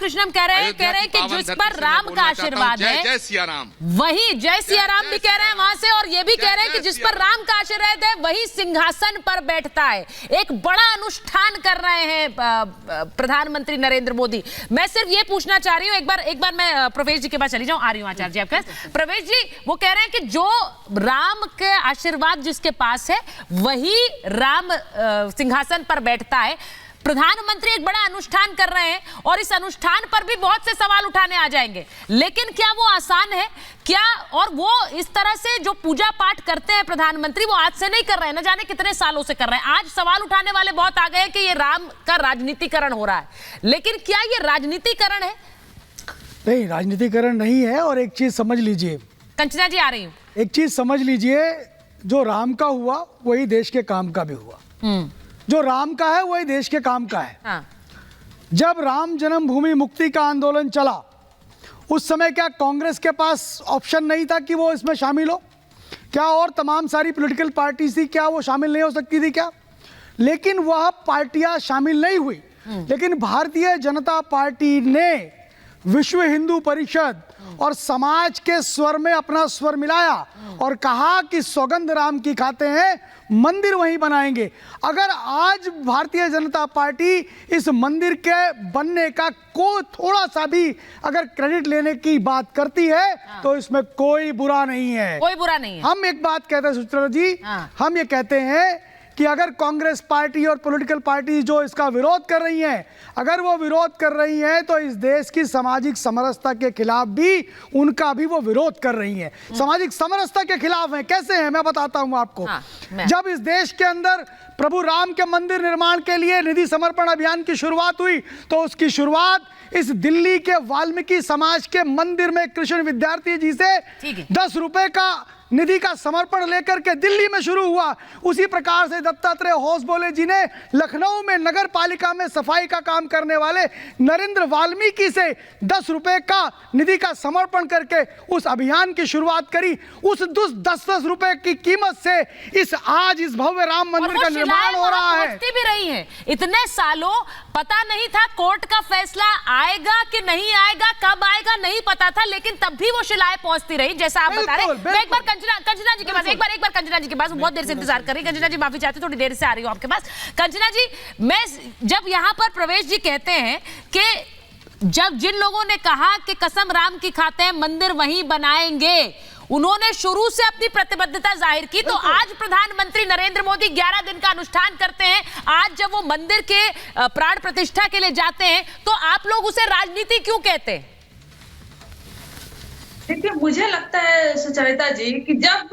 कृष्णम कह रहे हैं कि जिस पर राम का आशीर्वाद है, जय सिया राम, वही जय सिया राम भी कह रहे हैं वहां से, और ये भी कह रहे हैं कि जिस पर राम का आशीर्वाद है वही सिंहासन पर बैठता है। एक बड़ा अनुष्ठान कर रहे हैं प्रधानमंत्री नरेंद्र मोदी। मैं सिर्फ ये पूछना चाह रही हूँ, एक बार मैं प्रवेश जी के पास चली जाऊं। आ रही हूं आचार्य जी आपके पास। प्रवेश जी, वो कह रहे हैं कि जो राम के आशीर्वाद जिसके पास है वही राम सिंहासन पर बैठता है। प्रधानमंत्री एक बड़ा अनुष्ठान कर रहे हैं और इस अनुष्ठान पर भी बहुत से सवाल उठाने आ जाएंगे, लेकिन क्या वो आसान है क्या? और वो इस तरह से जो पूजा पाठ करते हैं प्रधानमंत्री, वो आज से नहीं कर रहे हैं, न जाने कितने सालों से कर रहे हैं। आज सवाल उठाने वाले बहुत आ गए हैं कि ये राम का राजनीतिकरण हो रहा है, लेकिन क्या ये राजनीतिकरण है? नहीं, राजनीतिकरण नहीं है। और एक चीज समझ लीजिए, कंचना जी आ रही हूँ, एक चीज समझ लीजिए, जो राम का हुआ वही देश के काम का भी हुआ। जो राम का है वही देश के काम का है। हाँ। जब राम जन्मभूमि मुक्ति का आंदोलन चला, उस समय क्या कांग्रेस के पास ऑप्शन नहीं था कि वो इसमें शामिल हो? क्या और तमाम सारी पॉलिटिकल पार्टी थी, क्या वो शामिल नहीं हो सकती थी क्या? लेकिन वह पार्टियां शामिल नहीं हुई। लेकिन भारतीय जनता पार्टी ने विश्व हिंदू परिषद और समाज के स्वर में अपना स्वर मिलाया और कहा कि सौगंध राम की खाते हैं, मंदिर वहीं बनाएंगे। अगर आज भारतीय जनता पार्टी इस मंदिर के बनने का थोड़ा सा भी अगर क्रेडिट लेने की बात करती है, तो इसमें कोई बुरा नहीं है। कोई बुरा नहीं है। हम एक बात कहते हैं सुचित्रा जी, हम ये कहते हैं कि अगर कांग्रेस पार्टी और पॉलिटिकल पार्टी जो इसका विरोध कर रही हैं, अगर वो विरोध कर रही हैं, तो इस देश की सामाजिक समरसता के खिलाफ भी उनका भी वो विरोध कर रही हैं। सामाजिक समरसता के खिलाफ हैं। कैसे हैं, मैं बताता हूं आपको। जब इस देश के अंदर प्रभु राम के मंदिर निर्माण के लिए निधि समर्पण अभियान की शुरुआत हुई, तो उसकी शुरुआत इस दिल्ली के वाल्मीकि समाज के मंदिर में कृष्ण विद्यार्थी जी से 10 रुपए का निधि का समर्पण लेकर के दिल्ली में शुरू हुआ। उसी प्रकार से दत्तात्रेय होसबोले जी ने लखनऊ में नगर पालिका में सफाई का काम करने वाले नरेंद्र वाल्मीकि से 10 रुपए का निधि का समर्पण करके उस अभियान की शुरुआत करी। उस 10-10 रुपए की कीमत से आज इस भव्य राम मंदिर का निर्माण हो रहा है। भी रही है इतने सालों, पता नहीं था कोर्ट का फैसला आएगा कि नहीं आएगा, कब आएगा नहीं पता था, लेकिन तब भी वो शिलाएं पहुंचती रही, जैसा आप बता रहे हैं। मैं एक बार कंचना जी के पास, एक बार कंचना जी के पास, बहुत देर से इंतजार कर रही। कंचना जी माफी चाहती, थोड़ी देर से आ रही हूँ आपके पास। कंचना जी, मैं जब यहाँ पर प्रवेश जी कहते हैं कि जब जिन लोगों ने कहा कि कसम राम की खाते हैं मंदिर वहीं बनाएंगे, उन्होंने शुरू से अपनी प्रतिबद्धता जाहिर की, तो आज प्रधानमंत्री नरेंद्र मोदी 11 दिन का अनुष्ठान करते हैं। आज जब वो मंदिर के प्राण प्रतिष्ठा के लिए जाते हैं, तो आप लोग उसे राजनीति क्यों कहते हैं? देखिए, मुझे लगता है सुचरिता जी कि जब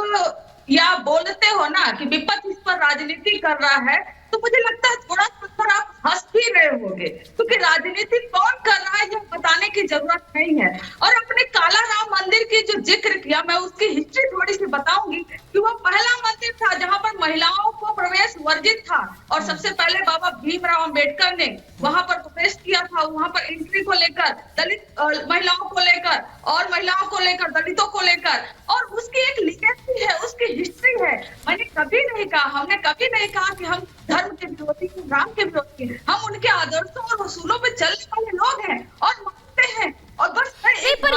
या बोलते हो ना कि विपक्ष इस पर राजनीति कर रहा है, तो मुझे लगता है थोड़ा सा आप हंस भी रहे होंगे, क्योंकि राजनीति कौन कर रहा है ये बताने की जरूरत नहीं है। और अपने काला राम मंदिर की जो जिक्र किया, मैं उसकी हिस्ट्री थोड़ी सी बताऊंगी कि वो पहला मंदिर था जहां पर महिलाओं को प्रवेश वर्जित था, और सबसे पहले बाबा भीमराव अंबेडकर ने वहां पर प्रवेश किया था। वहां पर एंट्री को लेकर, दलित महिलाओं को लेकर और महिलाओं को लेकर, दलितों को लेकर, और उसकी एक लिगेसी है, उसकी हिस्ट्री है। मैंने कभी नहीं कहा, हमने कभी नहीं कहा कि हम धर्म के विरोधी, राम के विरोधी, हम उनके आदर्शों और उसूलों पे चलने वाले लोग हैं और मानते हैं। और बस पर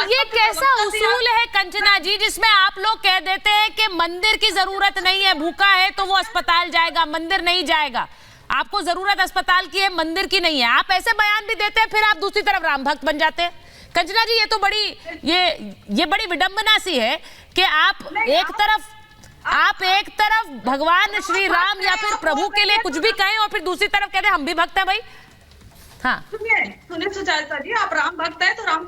ये कैसा उसूल है कंचना जी, जिसमें आप लोग कह देते हैं कि मंदिर की जरूरत नहीं है, भूखा है तो वो अस्पताल जाएगा, मंदिर नहीं जाएगा। आपको जरूरत अस्पताल की है, मंदिर की नहीं है। आप ऐसे बयान भी देते हैं, फिर आप दूसरी तरफ राम भक्त बन जाते हैं। कंचना जी, ये तो बड़ी विडंबना सी है कि आप एक तरफ भगवान श्री राम या फिर प्रभु के लिए कुछ भी कहें और फिर दूसरी तरफ कहते हैं हम भी भक्त हैं भाई। हाँ, सुनिए सुचरिता जी, आप राम भक्त है तो राम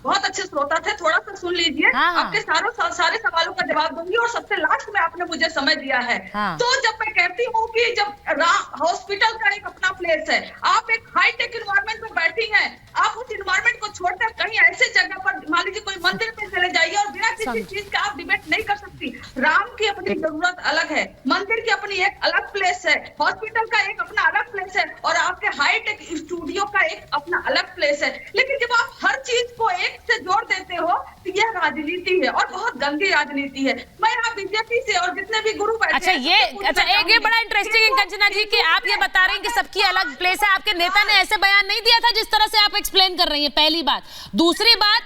बहुत अच्छे श्रोता थे, थोड़ा सा सुन लीजिए। आपके सारे सवालों का जवाब दूंगी, और सबसे लास्ट में आपने मुझे समय दिया है। तो जब मैं कहती हूँ कि जब हॉस्पिटल का एक अपना प्लेस है, आप एक हाईटेक इन्वायरमेंट में बैठी हैं, आप उस इन्वायरमेंट को छोड़कर कहीं ऐसे जगह पर, मान लीजिए कोई मंदिर में चले जाइए और बिना किसी चीज का आप डिबेट नहीं कर सकती। राम की अपनी जरूरत अलग है, मंदिर की अपनी एक अलग प्लेस है, हॉस्पिटल का एक अपना अलग प्लेस है, और आपके हाईटेक स्टूडियो का एक अपना अलग प्लेस है। लेकिन जब आप हर चीज को एक से जोड़ देते हो, तो यह राजनीति है और बहुत गंदी राजनीति है। मैं यहाँ बीजेपी से और जितने भी गुरु बैठे हैं, ये बड़ा इंटरेस्टिंग है कंचना जी कि आप ये बता रहे हैं कि सबकी अलग प्लेस है। आपके नेता ने ऐसे बयान नहीं दिया था जिस तरह से आप आप एक्सप्लेन कर रही हैं, पहली बात। दूसरी बात,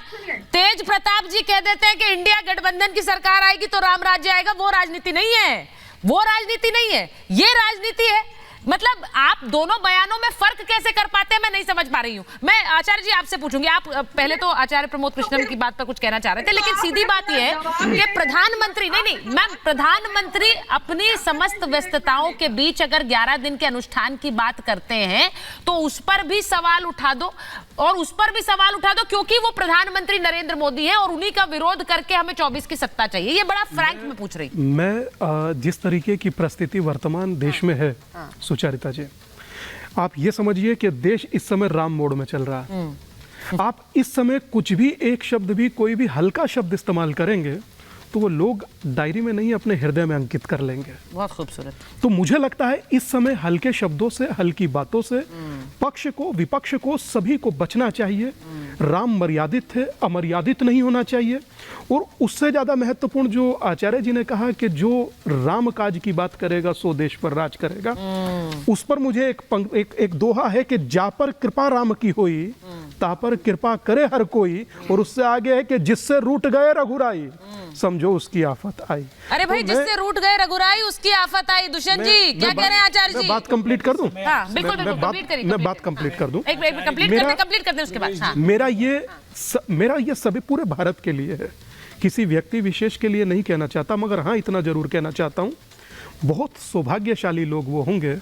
तेज प्रताप जी कह देते हैं कि इंडिया गठबंधन की सरकार आएगी तो राम राज्य आएगा। वो राजनीति नहीं है, वो राजनीति नहीं है, ये राजनीति है। मतलब आप दोनों बयानों में फर्क कैसे कर पाते हैं, मैं नहीं समझ पा रही हूं। मैं आचार्य जी आपसे पूछूंगी, आप पहले तो आचार्य प्रमोद कृष्णन की बात पर कुछ कहना चाह रहे थे, लेकिन सीधी बात यह है कि प्रधानमंत्री नहीं मैम, प्रधानमंत्री अपनी समस्त व्यस्तताओं के बीच अगर 11 दिन के अनुष्ठान की बात करते हैं तो उस पर भी सवाल उठा दो, और उस पर भी सवाल उठा दो, क्योंकि वो प्रधानमंत्री नरेंद्र मोदी है और उन्हीं का विरोध करके हमें 24 की सत्ता चाहिए। ये बड़ा फ्रैंक में पूछ रही। मैं जिस तरीके की परिस्थिति वर्तमान देश में है सुचारिता जी, आप ये समझिए कि देश इस समय राम मोड में चल रहा है। आप इस समय कुछ भी एक शब्द भी, कोई भी हल्का शब्द इस्तेमाल करेंगे तो वो लोग डायरी में नहीं अपने हृदय में अंकित कर लेंगे। बहुत खूबसूरत। तो मुझे लगता है इस समय हल्के शब्दों से, हल्की बातों से पक्ष को, विपक्ष को, सभी को बचना चाहिए। राम मर्यादित है, अमर्यादित नहीं होना चाहिए। और उससे ज्यादा महत्वपूर्ण जो आचार्य जी ने कहा कि जो राम काज की बात करेगा सो देश पर राज करेगा, उस पर मुझे एक दोहा है कि जा पर कृपा राम की होई ता पर कृपा करे हर कोई, और उससे आगे है कि जिससे रूठ गए रघुराई समझो उसकी आफत आई। अरे भाई, तो जिससे रूठ गए रघुराई उसकी आफत आई। दुष्यंत जी क्या कह रहे हैं आचार्य जी? मैं बात कंप्लीट कर दूं? हाँ, बिल्कुल कंप्लीट करिए। मैं बात कंप्लीट कर दूं? एक कंप्लीट करते हैं उसके बाद। हाँ। मेरा ये सभी पूरे भारत के लिए है, किसी व्यक्ति विशेष के लिए नहीं कहना चाहता, मगर हाँ इतना जरूर कहना चाहता हूं, बहुत सौभाग्यशाली लोग वो होंगे।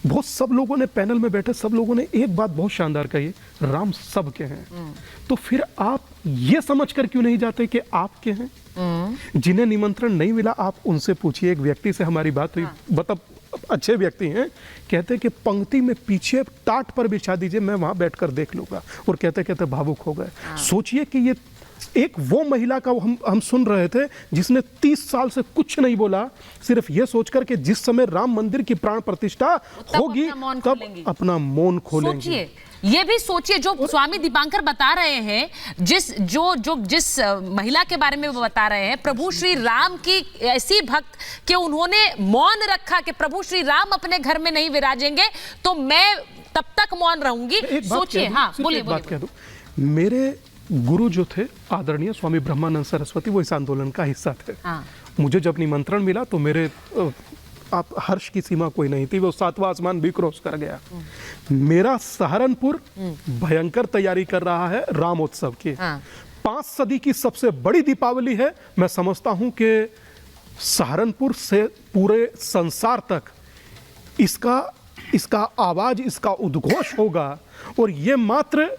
बहुत सब लोगों ने, पैनल में बैठे सब लोगों ने एक बात बहुत शानदार कही, राम सबके हैं। तो फिर आप ये समझकर क्यों नहीं जाते कि आपके हैं? जिन्हें निमंत्रण नहीं मिला आप उनसे पूछिए। एक व्यक्ति से हमारी बात हुई, मतलब अच्छे व्यक्ति हैं, कहते कि पंक्ति में पीछे टाट पर बिछा दीजिए, मैं वहां बैठकर देख लूंगा, और कहते कहते भावुक हो गए। सोचिए कि ये एक वो महिला का हम सुन रहे थे जिसने 30 साल से कुछ नहीं बोला, सिर्फ ये सोचकर कि जिस समय राम मंदिर की प्राण प्रतिष्ठा होगी तब अपना मौन खोलेंगे। ये भी सोचिए, जो स्वामी दीपांकर बता रहे हैं, जिस महिला के बारे में वो बता रहे हैं, प्रभु श्री राम की ऐसी भक्त कि उन्होंने मौन रखा कि प्रभु श्री राम अपने घर में नहीं विराजेंगे तो मैं तब तक मौन रहूंगी। सोचिए। हाँ, बोलिए। मेरे गुरु जो थे आदरणीय स्वामी ब्रह्मानंद सरस्वती, वो इस आंदोलन का हिस्सा थे। हाँ। मुझे जब निमंत्रण मिला तो मेरे आप हर्ष की सीमा कोई नहीं थी, वो 7वां आसमान भी क्रॉस कर गया। मेरा सहारनपुर भयंकर तैयारी कर रहा है रामोत्सव की। 5 सदी की सबसे बड़ी दीपावली है। मैं समझता हूं कि सहारनपुर से पूरे संसार तक इसका आवाज, इसका उद्घोष होगा। और ये मात्र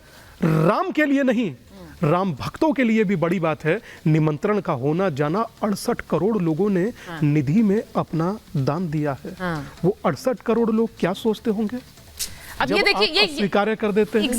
राम के लिए नहीं, राम भक्तों के लिए भी बड़ी बात है। निमंत्रण का होना जाना, 68 करोड़ लोगों ने निधि में अपना दान दिया है। वो 68 करोड़ लोग क्या सोचते होंगे अब ये देखिए, ये स्वीकार कर देते हैं।